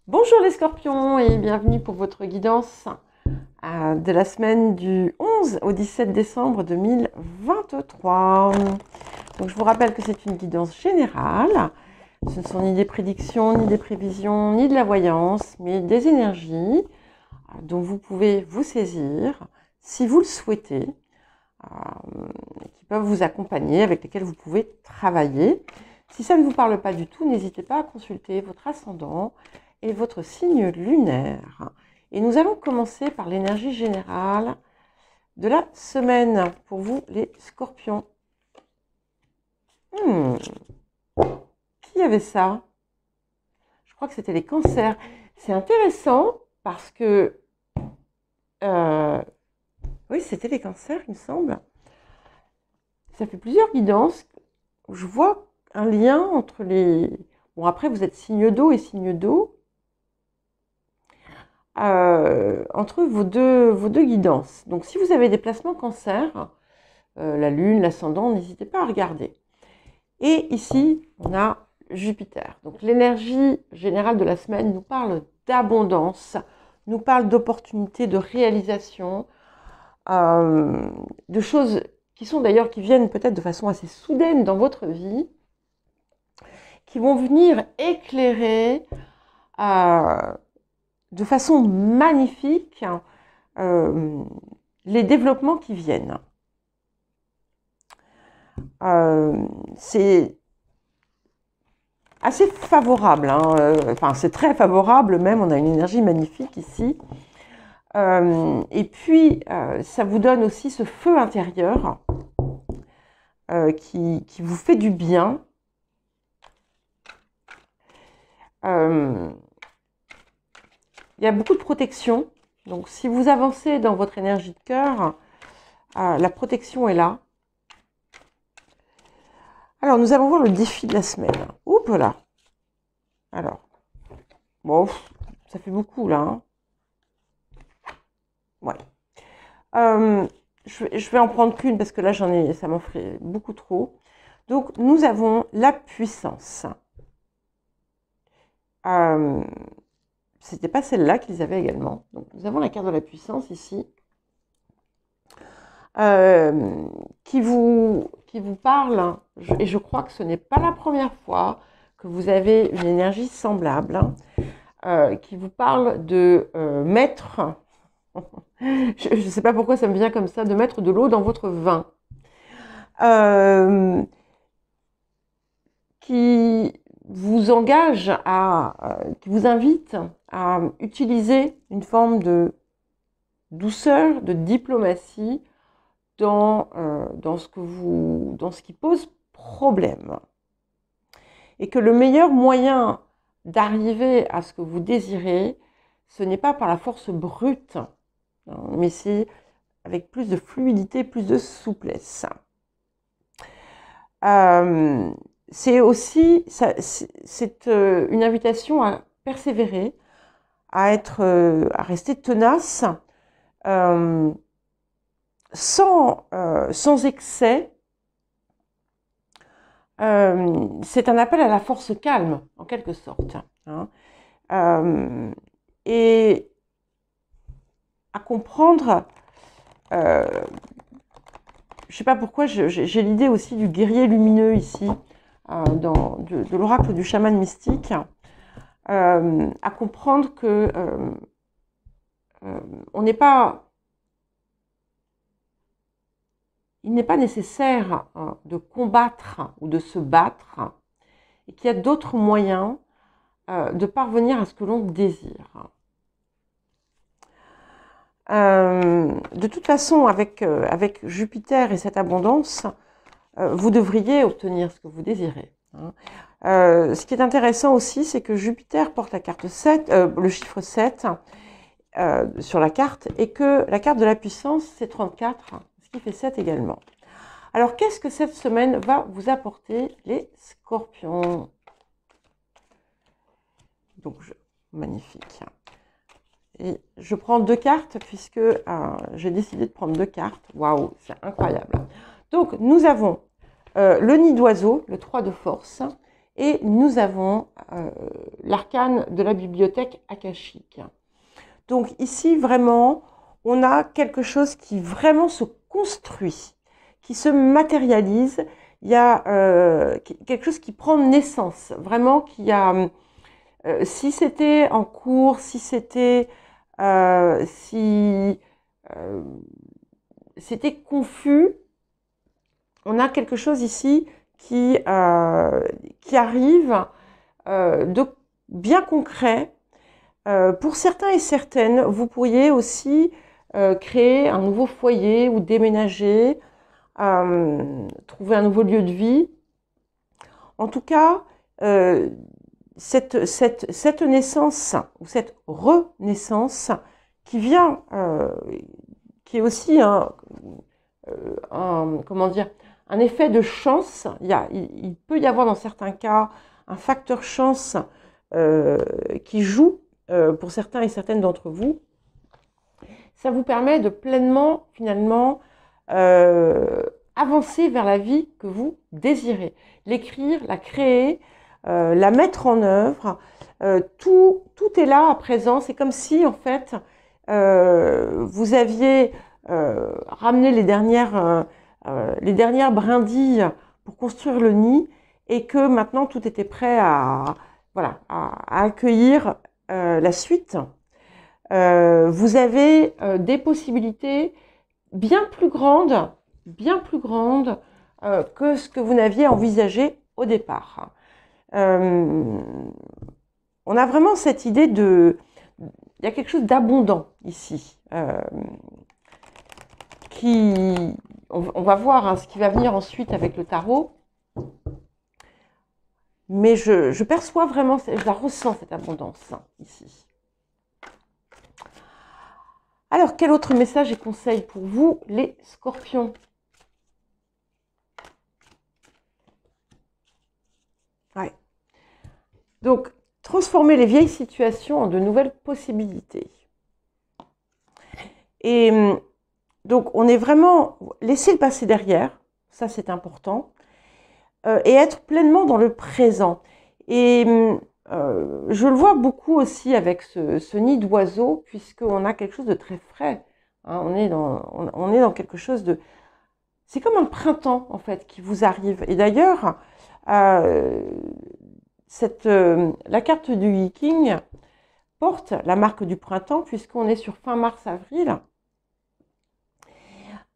Bonjour les scorpions et bienvenue pour votre guidance de la semaine du 11 au 17 décembre 2023. Donc je vous rappelle que c'est une guidance générale. Ce ne sont ni des prédictions, ni des prévisions, ni de la voyance, mais des énergies dont vous pouvez vous saisir si vous le souhaitez, qui peuvent vous accompagner, avec lesquelles vous pouvez travailler. Si ça ne vous parle pas du tout, n'hésitez pas à consulter votre ascendant et votre signe lunaire. Et nous allons commencer par l'énergie générale de la semaine pour vous les scorpions. Qui avait ça? Je crois que c'était les cancers. C'est intéressant parce que... oui, c'était les cancers, il me semble. Ça fait plusieurs guidances où je vois un lien entre les... Bon, après, vous êtes signe d'eau et signe d'eau. Entre vos deux guidances. Donc, si vous avez des placements cancer, la lune, l'ascendant, n'hésitez pas à regarder. Et ici, on a Jupiter. Donc, l'énergie générale de la semaine nous parle d'abondance, nous parle d'opportunités, de réalisation, de choses qui sont d'ailleurs, qui viennent peut-être de façon assez soudaine dans votre vie, qui vont venir éclairer de façon magnifique les développements qui viennent. C'est assez favorable, enfin c'est très favorable même, on a une énergie magnifique ici. Et puis ça vous donne aussi ce feu intérieur qui vous fait du bien. Il y a beaucoup de protection. Donc, si vous avancez dans votre énergie de cœur, la protection est là. Alors, nous allons voir le défi de la semaine. Oups là. Alors, bon, ça fait beaucoup là. Hein. Ouais. Je vais en prendre qu'une parce que là, ça m'en ferait beaucoup trop. Donc, nous avons la puissance. C'était pas celle-là qu'ils avaient également. Donc, nous avons la carte de la puissance ici, qui vous parle, et je crois que ce n'est pas la première fois que vous avez une énergie semblable, qui vous parle de mettre, je ne sais pas pourquoi ça me vient comme ça, de mettre de l'eau dans votre vin, qui vous engage qui vous invite à utiliser une forme de douceur, de diplomatie dans ce qui pose problème. Et que le meilleur moyen d'arriver à ce que vous désirez, ce n'est pas par la force brute, mais c'est avec plus de fluidité, plus de souplesse. C'est aussi c'est une invitation à persévérer, à rester tenace, sans excès. C'est un appel à la force calme, en quelque sorte, hein, et à comprendre. Je ne sais pas pourquoi, j'ai l'idée aussi du guerrier lumineux ici, de l'oracle du chaman mystique, à comprendre que il n'est pas nécessaire de combattre ou de se battre, et qu'il y a d'autres moyens de parvenir à ce que l'on désire. De toute façon, avec Jupiter et cette abondance, vous devriez obtenir ce que vous désirez. Hein. Ce qui est intéressant aussi, c'est que Jupiter porte la carte 7, le chiffre 7 sur la carte, et que la carte de la puissance, c'est 34, ce qui fait 7 également. Alors, qu'est-ce que cette semaine va vous apporter, les scorpions? Donc, magnifique. Et je prends deux cartes puisque j'ai décidé de prendre deux cartes. Waouh, c'est incroyable. Donc, nous avons le nid d'oiseau, le 3 de force, et nous avons l'arcane de la bibliothèque akashique. Donc ici, vraiment, on a quelque chose qui vraiment se construit, qui se matérialise. Il y a quelque chose qui prend naissance, vraiment, qui a... si c'était en cours, si c'était... si c'était confus, on a quelque chose ici qui arrive de bien concret. Pour certains et certaines, vous pourriez aussi créer un nouveau foyer ou déménager, trouver un nouveau lieu de vie. En tout cas, cette naissance ou cette renaissance qui vient, qui est aussi comment dire, un effet de chance. Il peut y avoir dans certains cas un facteur chance qui joue pour certains et certaines d'entre vous. Ça vous permet de pleinement, finalement, avancer vers la vie que vous désirez. L'écrire, la créer, la mettre en œuvre. Tout est là à présent. C'est comme si, en fait, vous aviez ramené les dernières brindilles pour construire le nid et que maintenant tout était prêt à accueillir la suite. Vous avez des possibilités bien plus grandes que ce que vous n'aviez envisagé au départ. On a vraiment cette idée il y a quelque chose d'abondant ici. On va voir ce qui va venir ensuite avec le tarot. Mais je perçois vraiment, je la ressens cette abondance ici. Alors, quel autre message et conseil pour vous, les scorpions? Ouais. Donc, transformer les vieilles situations en de nouvelles possibilités. Et donc, on est vraiment... Laisser le passé derrière, ça c'est important, et être pleinement dans le présent. Et je le vois beaucoup aussi avec ce nid d'oiseau, puisqu'on a quelque chose de très frais. Hein, on est dans quelque chose de... C'est comme un printemps, en fait, qui vous arrive. Et d'ailleurs, la carte du Viking porte la marque du printemps, puisqu'on est sur fin mars-avril.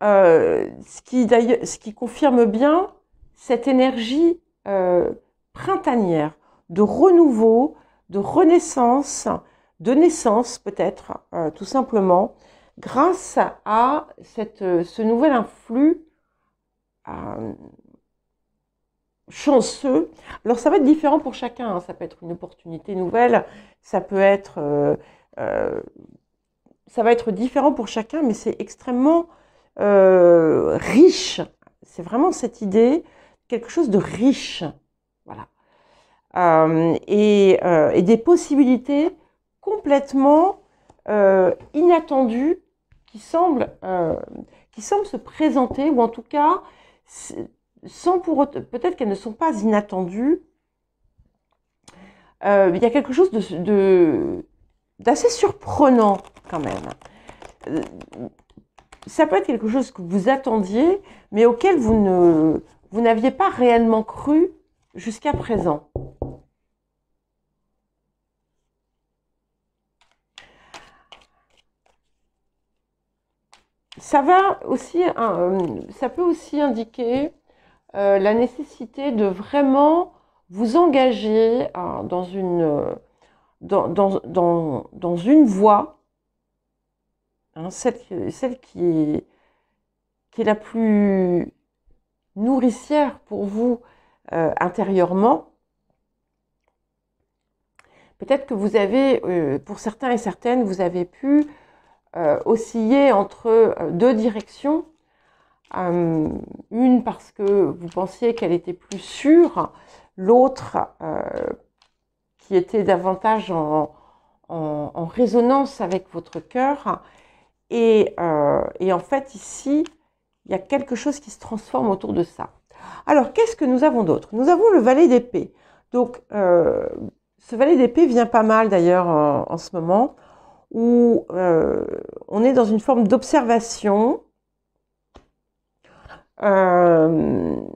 Ce qui confirme bien cette énergie printanière, de renouveau, de renaissance, de naissance peut-être, tout simplement, grâce à ce nouvel influx chanceux. Alors ça va être différent pour chacun, hein. Ça peut être une opportunité nouvelle, ça peut être... ça va être différent pour chacun, mais c'est extrêmement riche. C'est vraiment cette idée, quelque chose de riche. Voilà. Et des possibilités complètement inattendues qui semblent se présenter, ou en tout cas, sans pour peut-être qu'elles ne sont pas inattendues. Il y a quelque chose d'assez surprenant quand même. Ça peut être quelque chose que vous attendiez, mais auquel vous n'aviez pas réellement cru jusqu'à présent. Ça peut aussi indiquer la nécessité de vraiment vous engager dans une voie, hein, celle qui est la plus nourricière pour vous intérieurement. Peut-être que vous avez, pour certains et certaines, vous avez pu osciller entre deux directions. Une parce que vous pensiez qu'elle était plus sûre, l'autre qui était davantage en résonance avec votre cœur. Et en fait, ici, il y a quelque chose qui se transforme autour de ça. Alors, qu'est-ce que nous avons d'autre? Nous avons le valet d'épée. Donc, ce valet d'épée vient pas mal d'ailleurs en ce moment, où on est dans une forme d'observation, comme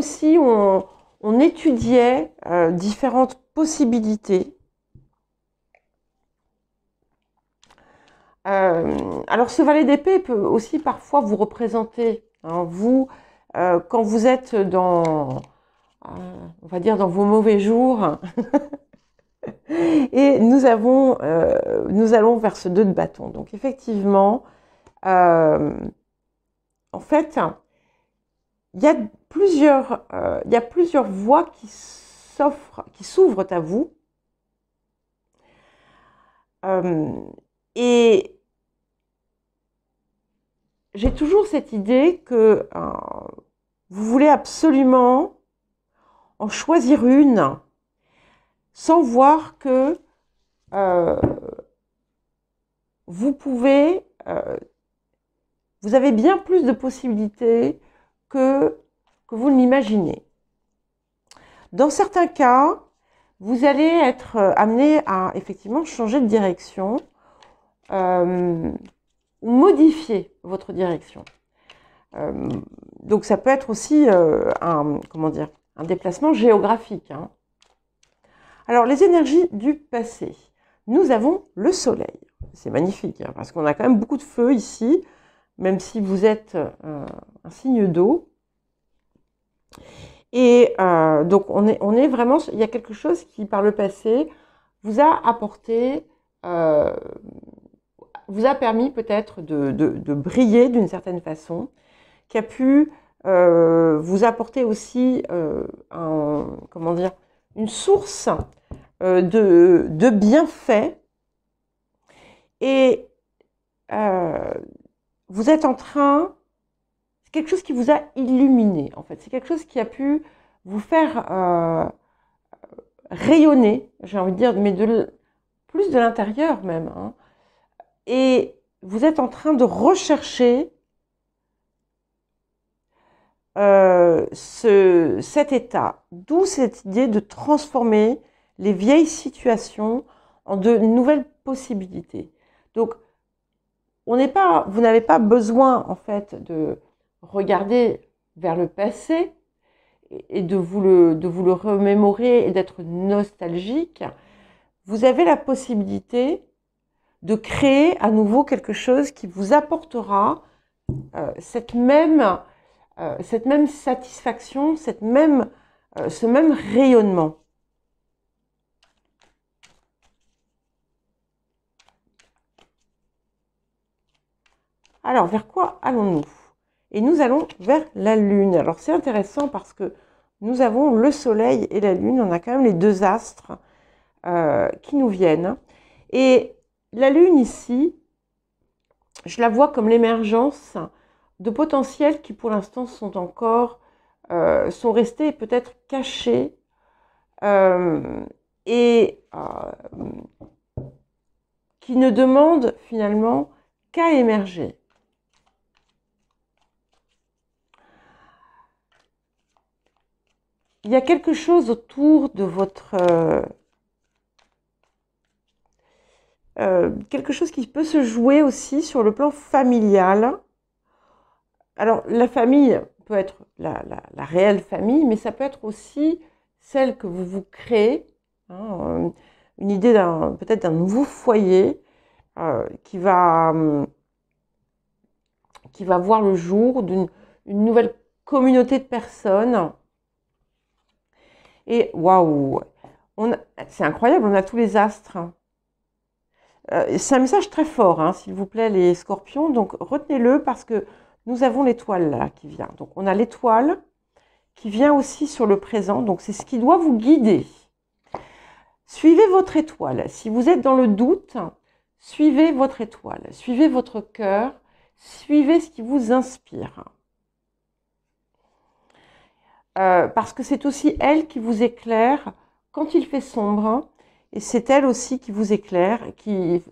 si on étudiait différentes possibilités. Alors, ce valet d'épée peut aussi parfois vous représenter, hein, vous, quand vous êtes dans, on va dire, dans vos mauvais jours, et nous allons vers ce 2 de bâton. Donc, effectivement, en fait, il y a plusieurs voies qui s'ouvrent à vous. Et j'ai toujours cette idée que vous voulez absolument en choisir une sans voir que vous avez bien plus de possibilités que vous ne l'imaginez. Dans certains cas, vous allez être amené à effectivement changer de direction ou modifier votre direction. Donc ça peut être aussi un déplacement géographique, hein. Alors les énergies du passé. Nous avons le soleil. C'est magnifique, hein, parce qu'on a quand même beaucoup de feu ici, même si vous êtes un signe d'eau. Et donc on est vraiment, il y a quelque chose qui par le passé vous a apporté, vous a permis peut-être de briller d'une certaine façon, qui a pu vous apporter aussi une source de bienfaits. Et vous êtes en train, c'est quelque chose qui vous a illuminé en fait, c'est quelque chose qui a pu vous faire rayonner, j'ai envie de dire, mais plus de l'intérieur même, hein. Et vous êtes en train de rechercher cet état, d'où cette idée de transformer les vieilles situations en de nouvelles possibilités. Donc, vous n'avez pas besoin en fait de regarder vers le passé et de vous le remémorer et d'être nostalgique. Vous avez la possibilité de créer à nouveau quelque chose qui vous apportera cette même satisfaction, ce même rayonnement. Alors, vers quoi allons-nous? Et nous allons vers la Lune. Alors, c'est intéressant parce que nous avons le Soleil et la Lune. On a quand même les deux astres qui nous viennent. Et la Lune ici, je la vois comme l'émergence de potentiels qui pour l'instant sont encore, sont restés peut-être cachés et qui ne demandent finalement qu'à émerger. Il y a quelque chose autour de votre... quelque chose qui peut se jouer aussi sur le plan familial. Alors, la famille peut être la réelle famille, mais ça peut être aussi celle que vous vous créez, hein, une idée peut-être d'un nouveau foyer qui va voir le jour, d'une nouvelle communauté de personnes. Et waouh, c'est incroyable, on a tous les astres. C'est un message très fort, hein, s'il vous plaît, les scorpions. Donc, retenez-le parce que nous avons l'étoile là qui vient. Donc, on a l'étoile qui vient aussi sur le présent. Donc, c'est ce qui doit vous guider. Suivez votre étoile. Si vous êtes dans le doute, suivez votre étoile. Suivez votre cœur. Suivez ce qui vous inspire. Parce que c'est aussi elle qui vous éclaire quand il fait sombre, et c'est elle aussi qui vous éclaire,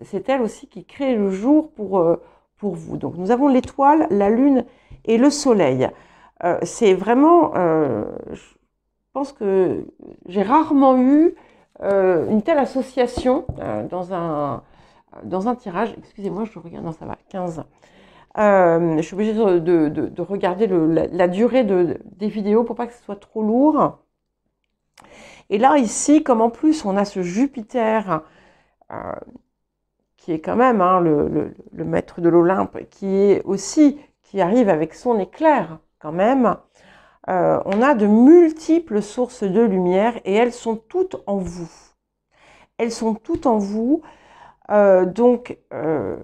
c'est elle aussi qui crée le jour pour vous. Donc nous avons l'étoile, la lune et le soleil. c'est vraiment, je pense que j'ai rarement eu une telle association dans un tirage. Excusez-moi, je regarde, non ça va, 15. Je suis obligée de regarder la durée des vidéos pour pas que ce soit trop lourd. Et là, ici, comme en plus on a ce Jupiter qui est quand même hein, le maître de l'Olympe, qui arrive avec son éclair quand même, on a de multiples sources de lumière et elles sont toutes en vous. Elles sont toutes en vous, donc ne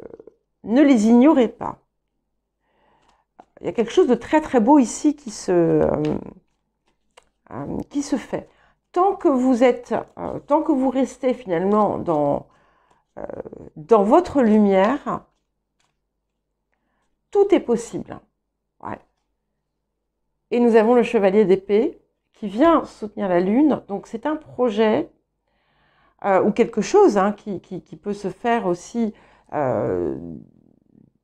les ignorez pas. Il y a quelque chose de très très beau ici qui se fait. Tant que vous restez finalement dans votre lumière, tout est possible. Ouais. Et nous avons le chevalier d'épée qui vient soutenir la lune. Donc c'est un projet ou quelque chose hein, qui peut se faire aussi,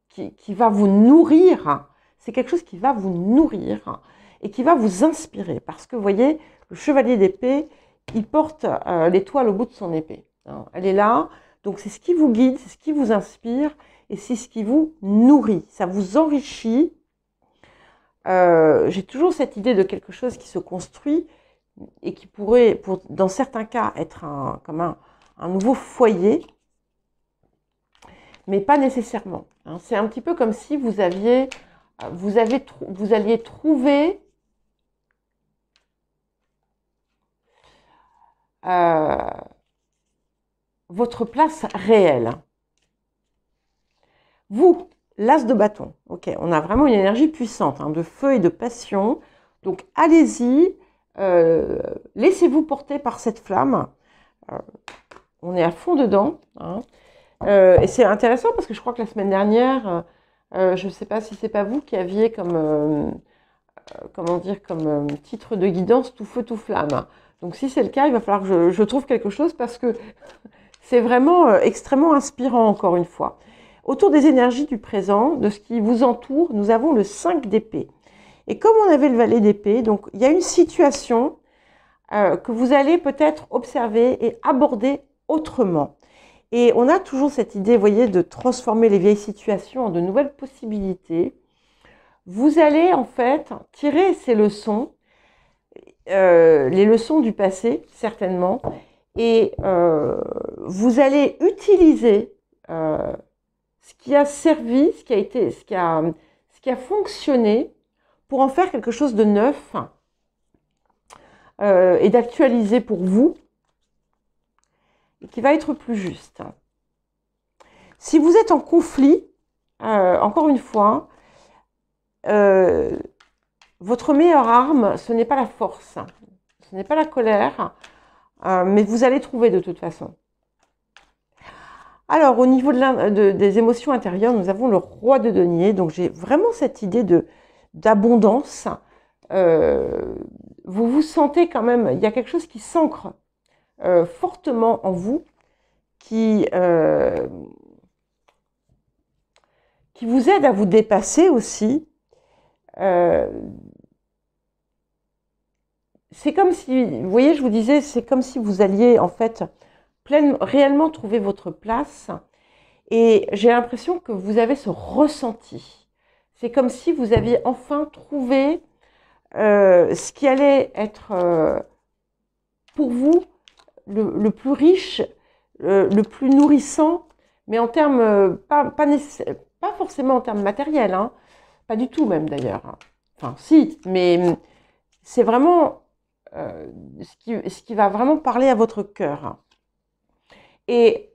qui va vous nourrir. C'est quelque chose qui va vous nourrir et qui va vous inspirer. Parce que vous voyez, le chevalier d'épée, il porte l'étoile au bout de son épée. Hein. Elle est là. Donc c'est ce qui vous guide, c'est ce qui vous inspire et c'est ce qui vous nourrit. Ça vous enrichit. J'ai toujours cette idée de quelque chose qui se construit et qui pourrait, dans certains cas, être comme un nouveau foyer, mais pas nécessairement. Hein. C'est un petit peu comme si vous alliez trouver votre place réelle. Vous, l'as de bâton, ok, on a vraiment une énergie puissante, hein, de feu et de passion. Donc allez-y, laissez-vous porter par cette flamme. On est à fond dedans. Hein. Et c'est intéressant parce que je crois que la semaine dernière, je ne sais pas si c'est pas vous qui aviez comme, comment dire, comme titre de guidance tout feu, tout flamme. Donc si c'est le cas, il va falloir que je trouve quelque chose parce que c'est vraiment extrêmement inspirant encore une fois. Autour des énergies du présent, de ce qui vous entoure, nous avons le 5 d'épée. Et comme on avait le valet d'épée, donc il y a une situation que vous allez peut-être observer et aborder autrement. Et on a toujours cette idée, vous voyez, de transformer les vieilles situations en de nouvelles possibilités. Vous allez en fait tirer ces leçons, les leçons du passé, certainement, et vous allez utiliser ce qui a servi, ce qui a fonctionné pour en faire quelque chose de neuf et d'actualiser pour vous et qui va être plus juste. Si vous êtes en conflit, encore une fois, votre meilleure arme, ce n'est pas la force, ce n'est pas la colère, mais vous allez trouver de toute façon. Alors, au niveau des émotions intérieures, nous avons le roi de denier. Donc, j'ai vraiment cette idée d'abondance. Vous vous sentez quand même, il y a quelque chose qui s'ancre fortement en vous, qui vous aide à vous dépasser aussi. C'est comme si, vous voyez, je vous disais, c'est comme si vous alliez en fait réellement trouver votre place. Et j'ai l'impression que vous avez ce ressenti. C'est comme si vous aviez enfin trouvé ce qui allait être pour vous le plus riche, le plus nourrissant, mais en termes, pas forcément en termes matériels, hein, pas du tout même d'ailleurs. Enfin, si, mais c'est vraiment ce qui va vraiment parler à votre cœur. Et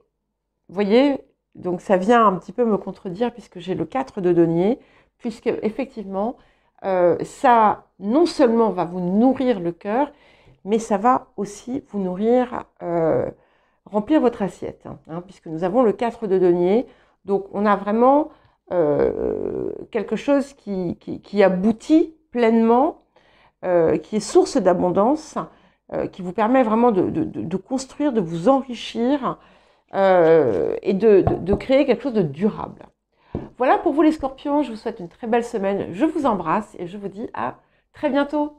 vous voyez, donc ça vient un petit peu me contredire puisque j'ai le 4 de denier, puisque effectivement, ça non seulement va vous nourrir le cœur, mais ça va aussi vous nourrir, remplir votre assiette, hein, puisque nous avons le 4 de denier. Donc on a vraiment quelque chose qui aboutit pleinement, qui est source d'abondance, qui vous permet vraiment de construire, de vous enrichir et de créer quelque chose de durable. Voilà pour vous les scorpions, je vous souhaite une très belle semaine, je vous embrasse et je vous dis à très bientôt.